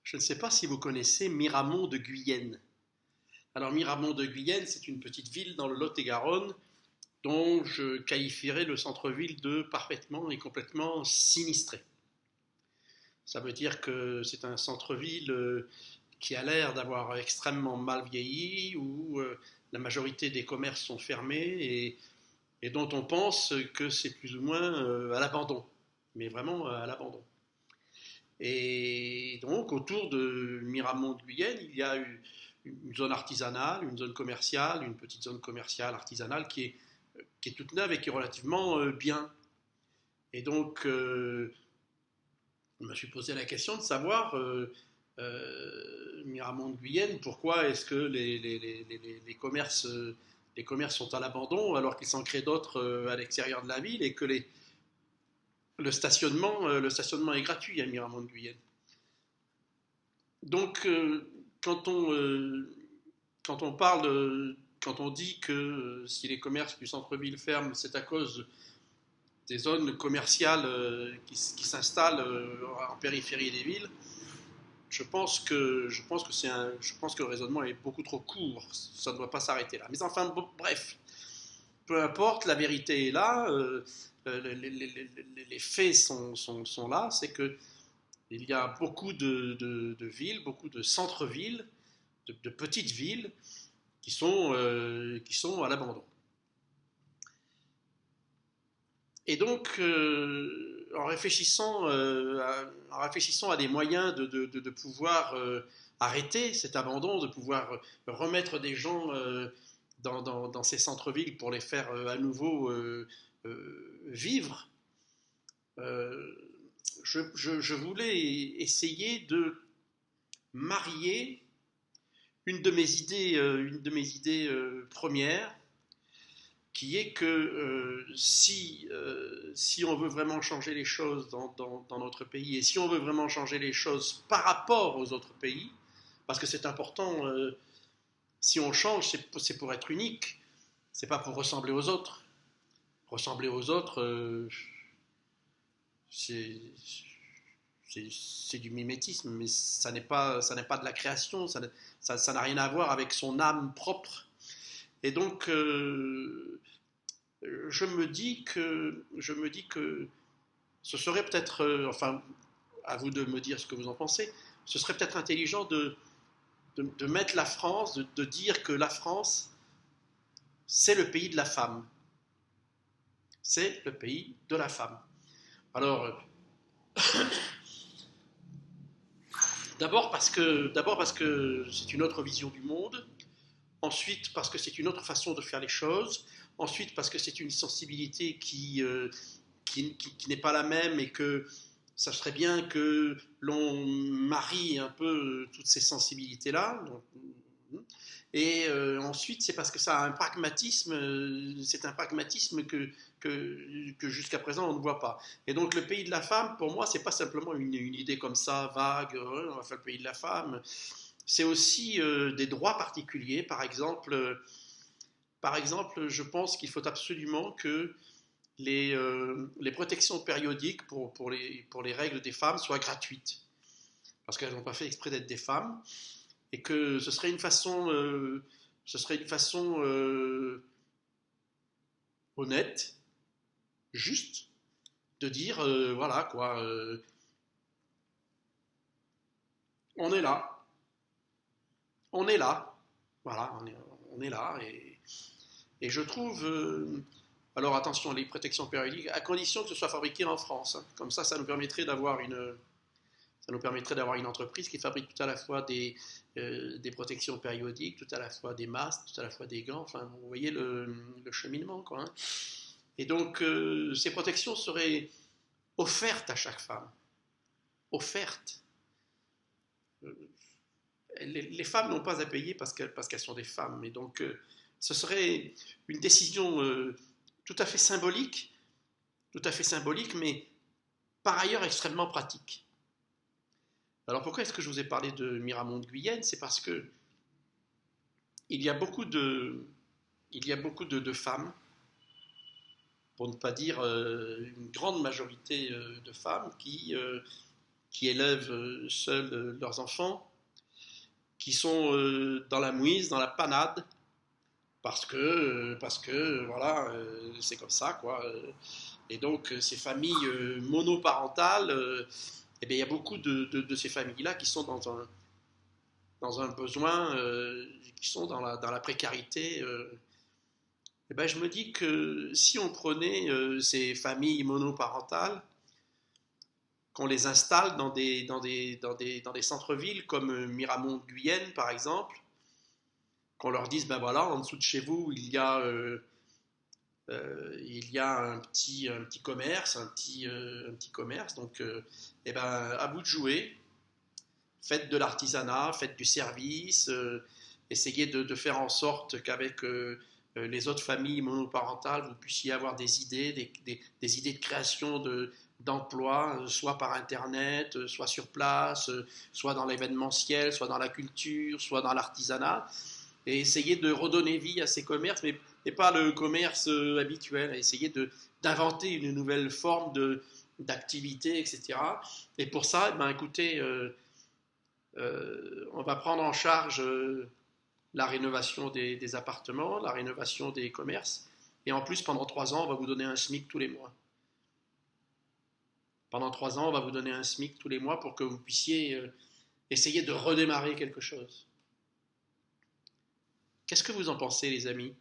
Je ne sais pas si vous connaissez Miramont de Guyenne. Alors Miramont de Guyenne, c'est une petite ville dans le Lot-et-Garonne dont je qualifierais le centre-ville de parfaitement et complètement sinistré. Ça veut dire que c'est un centre-ville qui a l'air d'avoir extrêmement mal vieilli, où la majorité des commerces sont fermés et dont on pense que c'est plus ou moins à l'abandon, mais vraiment à l'abandon. Et donc, autour de Miramont de Guyenne, il y a une zone artisanale, une zone commerciale, une petite zone commerciale artisanale qui est toute neuve et qui est relativement bien. Et donc, je me suis posé la question de savoir, Miramont de Guyenne, pourquoi est-ce que les commerces sont à l'abandon alors qu'il s'en crée d'autres à l'extérieur de la ville et que le stationnement est gratuit à Miramont de Guyenne. Donc, quand on, euh, quand on parle, quand on dit que si les commerces du centre-ville ferment, c'est à cause des zones commerciales qui s'installent en périphérie des villes, je pense que le raisonnement est beaucoup trop court. Ça ne doit pas s'arrêter là. Mais enfin, bon, bref, peu importe, la vérité est là. Les faits sont là. C'est que il y a beaucoup de villes, beaucoup de centres-villes, de petites villes qui sont à l'abandon. Et donc, en réfléchissant à des moyens de pouvoir arrêter cet abandon, de pouvoir remettre des gens dans ces centres-villes pour les faire à nouveau vivre, euh, je voulais essayer de marier une de mes idées premières, qui est que si on veut vraiment changer les choses dans notre pays, et si on veut vraiment changer les choses par rapport aux autres pays, parce que c'est important, si on change, c'est pour être unique, c'est pas pour ressembler aux autres. Ressembler aux autres, c'est c'est du mimétisme, mais ça n'est pas de la création, ça n'a rien à voir avec son âme propre. Et donc, je me dis que ce serait peut-être, enfin, à vous de me dire ce que vous en pensez, ce serait peut-être intelligent de mettre la France, de dire que la France, c'est le pays de la femme. C'est le pays de la femme. Alors, d'abord parce que c'est une autre vision du monde. Ensuite, parce que c'est une autre façon de faire les choses. Ensuite, parce que c'est une sensibilité qui n'est pas la même et que ça serait bien que l'on marie un peu toutes ces sensibilités-là. Et ensuite, c'est parce que ça a un pragmatisme, c'est un pragmatisme que jusqu'à présent on ne voit pas. Et donc le pays de la femme, pour moi, c'est pas simplement une idée comme ça, vague, on va faire le pays de la femme. C'est aussi des droits particuliers. Par exemple, je pense qu'il faut absolument que les protections périodiques pour les règles des femmes soient gratuites, parce qu'elles n'ont pas fait exprès d'être des femmes, et que ce serait une façon honnête, juste, de dire, voilà quoi, on est là, on est là, voilà, on est là, et je trouve, alors attention, les protections périodiques, à condition que ce soit fabriqué en France, hein. Comme ça nous permettrait ça nous permettrait d'avoir une entreprise qui fabrique tout à la fois des protections périodiques, tout à la fois des masques, tout à la fois des gants. Enfin, vous voyez le cheminement, quoi, hein. Et donc, ces protections seraient offertes à chaque femme. Offertes. Euh, les femmes n'ont pas à payer parce qu'elles sont des femmes. Et donc, ce serait une décision tout à fait symbolique, mais par ailleurs extrêmement pratique. Alors pourquoi est-ce que je vous ai parlé de Miramont de Guyenne? C'est parce que il y a beaucoup de, il y a beaucoup de femmes, pour ne pas dire une grande majorité de femmes, qui élèvent seuls leurs enfants, qui sont dans la mouise, dans la panade, parce que voilà, c'est comme ça, quoi. Et donc, ces familles monoparentales, eh bien, il y a beaucoup de ces familles-là qui sont dans un besoin, qui sont dans la précarité. Eh ben, je me dis que si on prenait ces familles monoparentales, qu'on les installe dans des centres-villes comme Miramont-Guyenne, par exemple, qu'on leur dise, ben voilà, en dessous de chez vous, il y a un petit commerce, un petit commerce. Donc, eh ben, à vous de jouer. Faites de l'artisanat, faites du service, essayez de faire en sorte qu'avec les autres familles monoparentales, vous puissiez avoir des idées, des idées de création d'emplois, soit par Internet, soit sur place, soit dans l'événementiel, soit dans la culture, soit dans l'artisanat, et essayer de redonner vie à ces commerces, mais pas le commerce habituel, essayer d'inventer une nouvelle forme d'activité, etc. Et pour ça, eh ben, écoutez, on va prendre en charge la rénovation des appartements, la rénovation des commerces, et en plus, pendant 3 ans, on va vous donner un SMIC tous les mois. Pendant 3 ans, on va vous donner un SMIC tous les mois pour que vous puissiez essayer de redémarrer quelque chose. Qu'est-ce que vous en pensez, les amis?